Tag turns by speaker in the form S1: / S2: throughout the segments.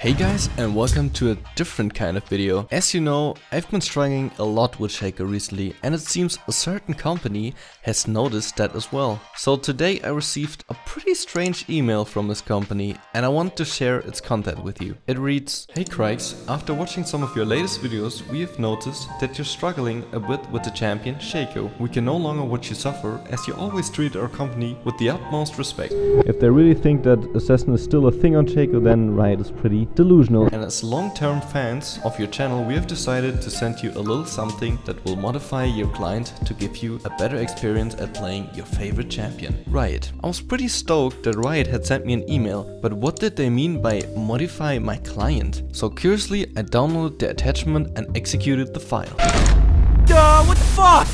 S1: Hey guys, and welcome to a different kind of video. As you know, I've been struggling a lot with Shaco recently, and it seems a certain company has noticed that as well. So today I received a pretty strange email from this company, and I want to share its content with you. It reads: Hey Craigs, after watching some of your latest videos, we have noticed that you're struggling a bit with the champion Shaco. We can no longer watch you suffer, as you always treat our company with the utmost respect. If they really think that Assassin is still a thing on Shaco, then Riot is pretty delusional. And as long-term fans of your channel, we have decided to send you a little something that will modify your client to give you a better experience at playing your favorite champion, Riot. I was pretty stoked that Riot had sent me an email, but what did they mean by modify my client? So curiously, I downloaded the attachment and executed the file.
S2: What the fuck?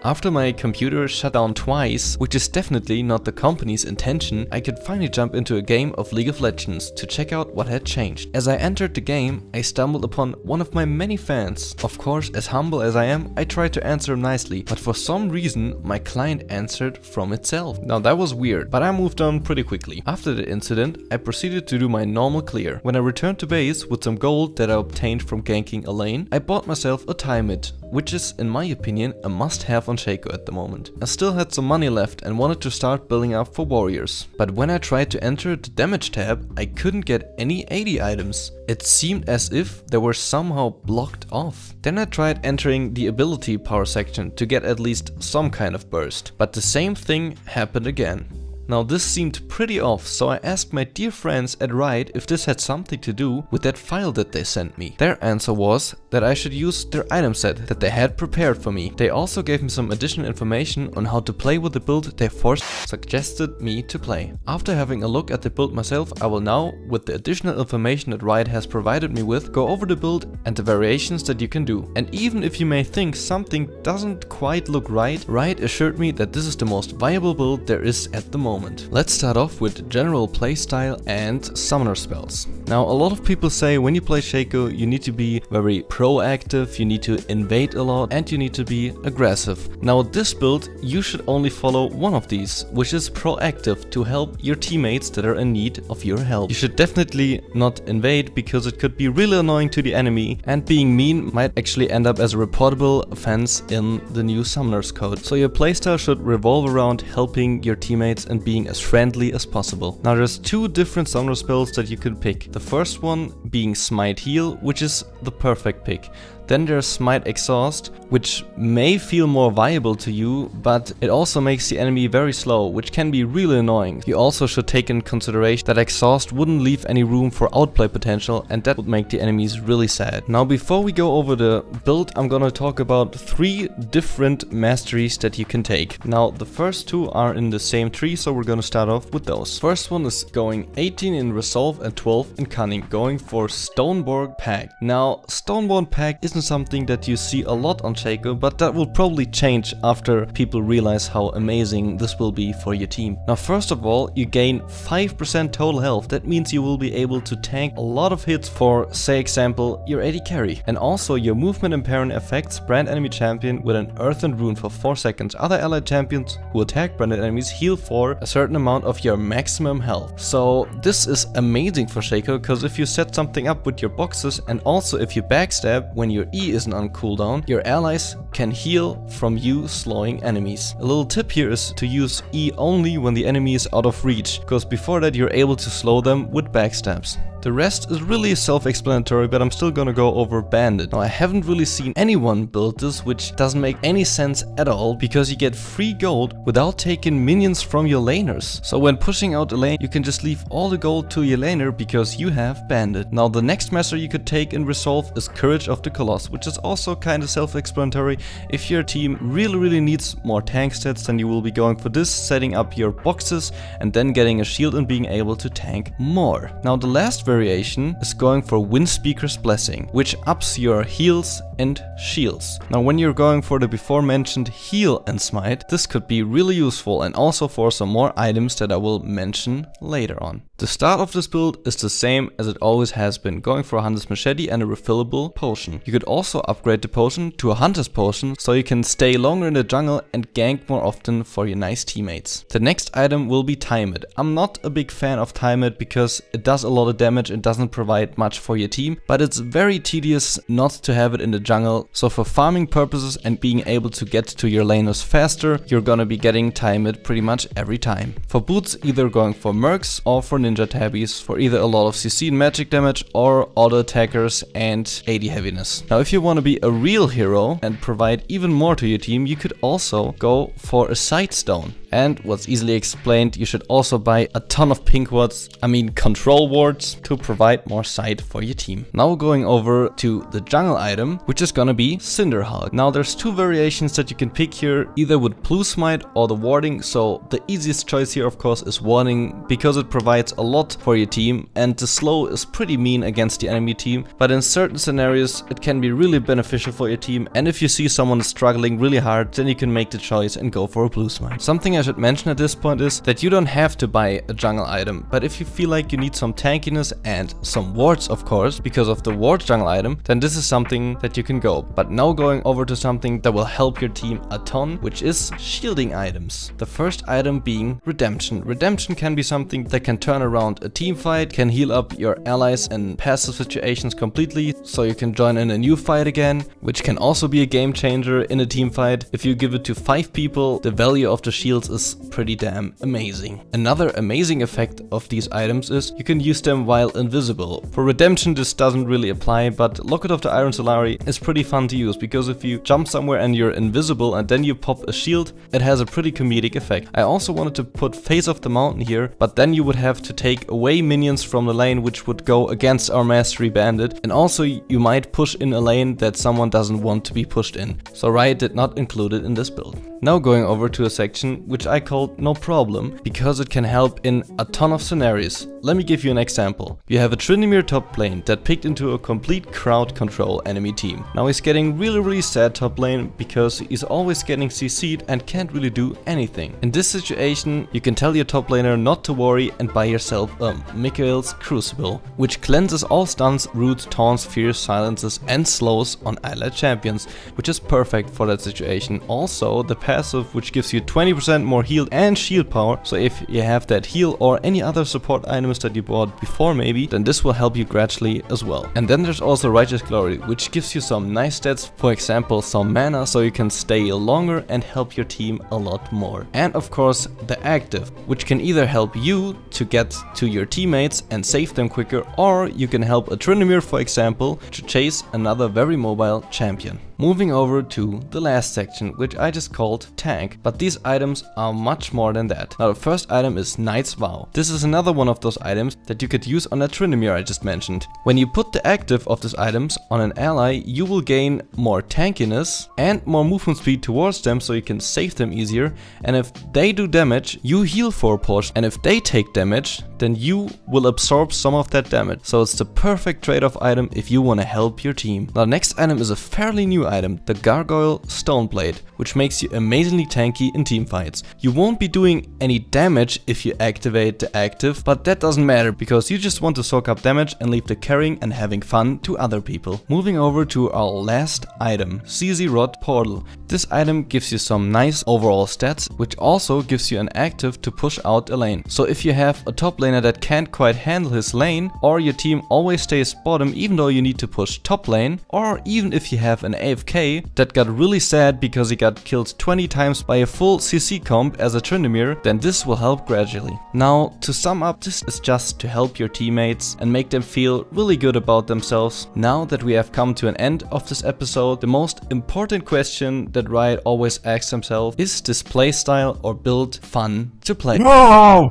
S1: After my computer shut down twice, which is definitely not the company's intention, I could finally jump into a game of League of Legends to check out what had changed. As I entered the game, I stumbled upon one of my many fans. Of course, as humble as I am, I tried to answer him nicely, but for some reason my client answered from itself. Now that was weird, but I moved on pretty quickly. After the incident, I proceeded to do my normal clear. When I returned to base with some gold that I obtained from ganking a lane, I bought myself a time mid, which is, in my opinion, a must-have on Shaco at the moment. I still had some money left and wanted to start building up for warriors. But when I tried to enter the damage tab, I couldn't get any 80 items. It seemed as if they were somehow blocked off. Then I tried entering the ability power section to get at least some kind of burst. But the same thing happened again. Now this seemed pretty off, so I asked my dear friends at Riot if this had something to do with that file that they sent me. Their answer was that I should use their item set that they had prepared for me. They also gave me some additional information on how to play with the build they suggested me to play. After having a look at the build myself, I will now, with the additional information that Riot has provided me with, go over the build and the variations that you can do. And even if you may think something doesn't quite look right, Riot assured me that this is the most viable build there is at the moment. Let's start off with general playstyle and summoner spells. Now, a lot of people say when you play Shaco, you need to be very proactive, you need to invade a lot, and you need to be aggressive. Now, this build, you should only follow one of these, which is proactive, to help your teammates that are in need of your help. You should definitely not invade, because it could be really annoying to the enemy, and being mean might actually end up as a reportable offense in the new summoners code. So your playstyle should revolve around helping your teammates and being as friendly as possible. Now there's two different summoner spells that you can pick. The first one being Smite Heal, which is the perfect pick. Then there's Smite Exhaust, which may feel more viable to you, but it also makes the enemy very slow, which can be really annoying. You also should take in consideration that Exhaust wouldn't leave any room for outplay potential, and that would make the enemies really sad. Now before we go over the build, I'm gonna talk about 3 different masteries that you can take. Now the first 2 are in the same tree, so we're gonna start off with those. First one is going 18 in Resolve and 12 in Cunning, going for Stoneborn Pact. Now Stoneborn Pact isn't something that you see a lot on Shaco, but that will probably change after people realize how amazing this will be for your team. Now first of all, you gain 5% total health. That means you will be able to tank a lot of hits for, say example, your AD carry. And also your movement impairment affects brand enemy champion with an earthen rune for 4 seconds. Other allied champions who attack branded enemies heal for a certain amount of your maximum health. So this is amazing for Shaco, because if you set something up with your boxes, and also if you backstab when your E isn't on cooldown, your allies can heal from you slowing enemies. A little tip here is to use E only when the enemy is out of reach, because before that you're able to slow them with backstabs. The rest is really self-explanatory, but I'm still gonna go over Bandit. Now I haven't really seen anyone build this, which doesn't make any sense at all, because you get free gold without taking minions from your laners. So when pushing out a lane, you can just leave all the gold to your laner because you have Bandit. Now the next master you could take in Resolve is Courage of the Colossus, which is also kind of self-explanatory. If your team really needs more tank stats, then you will be going for this, setting up your boxes and then getting a shield and being able to tank more. Now the last variation is going for Windspeaker's Blessing, which ups your heals and shields. Now when you're going for the before mentioned heal and smite, this could be really useful, and also for some more items that I will mention later on. The start of this build is the same as it always has been, going for a Hunter's Machete and a refillable potion. You could also upgrade the potion to a Hunter's Potion so you can stay longer in the jungle and gank more often for your nice teammates. The next item will be Time It. I'm not a big fan of Time It because it does a lot of damage and doesn't provide much for your team, but it's very tedious not to have it in the jungle, so for farming purposes and being able to get to your laners faster, you're gonna be getting Time It pretty much every time. For boots, either going for mercs or for ninja tabbies for either a lot of CC and magic damage or auto attackers and AD heaviness. Now if you want to be a real hero and provide even more to your team, you could also go for a sight stone. And what's easily explained, you should also buy a ton of pink wards, control wards, to provide more sight for your team. Now going over to the jungle item, which is gonna be Cinder Hulk. Now there's two variations that you can pick here, either with blue smite or the warding. So the easiest choice here of course is warding, because it provides a lot for your team, and the slow is pretty mean against the enemy team, but in certain scenarios it can be really beneficial for your team, and if you see someone struggling really hard, then you can make the choice and go for a blue smite. Something I should mention at this point is that you don't have to buy a jungle item, but if you feel like you need some tankiness and some wards of course, because of the ward jungle item, then this is something that you can go. But now going over to something that will help your team a ton, which is shielding items. The first item being Redemption. Redemption can be something that can turn around a team fight, can heal up your allies in passive situations completely, so you can join in a new fight again, which can also be a game changer in a team fight. If you give it to 5 people, the value of the shields is pretty damn amazing. Another amazing effect of these items is you can use them while invisible. For Redemption this doesn't really apply, but Locket of the Iron Solari is pretty fun to use, because if you jump somewhere and you're invisible and then you pop a shield, it has a pretty comedic effect. I also wanted to put Face of the Mountain here, but then you would have to take away minions from the lane, which would go against our Mastery Bandit, and also you might push in a lane that someone doesn't want to be pushed in. So Riot did not include it in this build. Now going over to a section which I called No Problem, because it can help in a ton of scenarios. Let me give you an example. You have a Tryndamere top lane that picked into a complete crowd control enemy team. Now he's getting really sad top lane because he's always getting CC'd and can't really do anything. In this situation, you can tell your top laner not to worry and buy yourself a Mikael's Crucible, which cleanses all stuns, roots, taunts, fears, silences and slows on allied champions, which is perfect for that situation. Also, the passive, which gives you 20% more heal and shield power, so if you have that heal or any other support items that you bought before maybe, then this will help you gradually as well. And then there's also Righteous Glory, which gives you some nice stats, for example some mana, so you can stay longer and help your team a lot more. And of course the active, which can either help you to get to your teammates and save them quicker, or you can help a Tryndamere for example to chase another very mobile champion. Moving over to the last section, which I just called Tank, but these items are much more than that. Now the first item is Knight's Vow. This is another one of those items that you could use on that Tryndamere I just mentioned. When you put the active of these items on an ally, you will gain more tankiness and more movement speed towards them, so you can save them easier, and if they do damage, you heal for a portion, and if they take damage, then you will absorb some of that damage. So it's the perfect trade-off item if you want to help your team. Now the next item is a fairly new item, the Gargoyle Stoneblade, which makes you amazingly tanky in team fights. You won't be doing any damage if you activate the active, but that doesn't matter because you just want to soak up damage and leave the carrying and having fun to other people. Moving over to our last item, CZ Rod Portal. This item gives you some nice overall stats, which also gives you an active to push out a lane. So if you have a top laner that can't quite handle his lane, or your team always stays bottom even though you need to push top lane, or even if you have an AFK that got really sad because he got killed 20 times by a full CC comp as a Tryndamere, then this will help gradually. Now to sum up, this is just to help your teammates and make them feel really good about themselves. Now that we have come to an end of this episode, the most important question that Riot always asks themselves is this playstyle or build fun to play?
S2: No!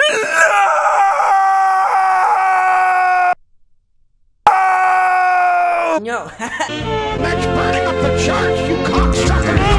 S2: No!
S3: That's burning up the charts, you cocksucker!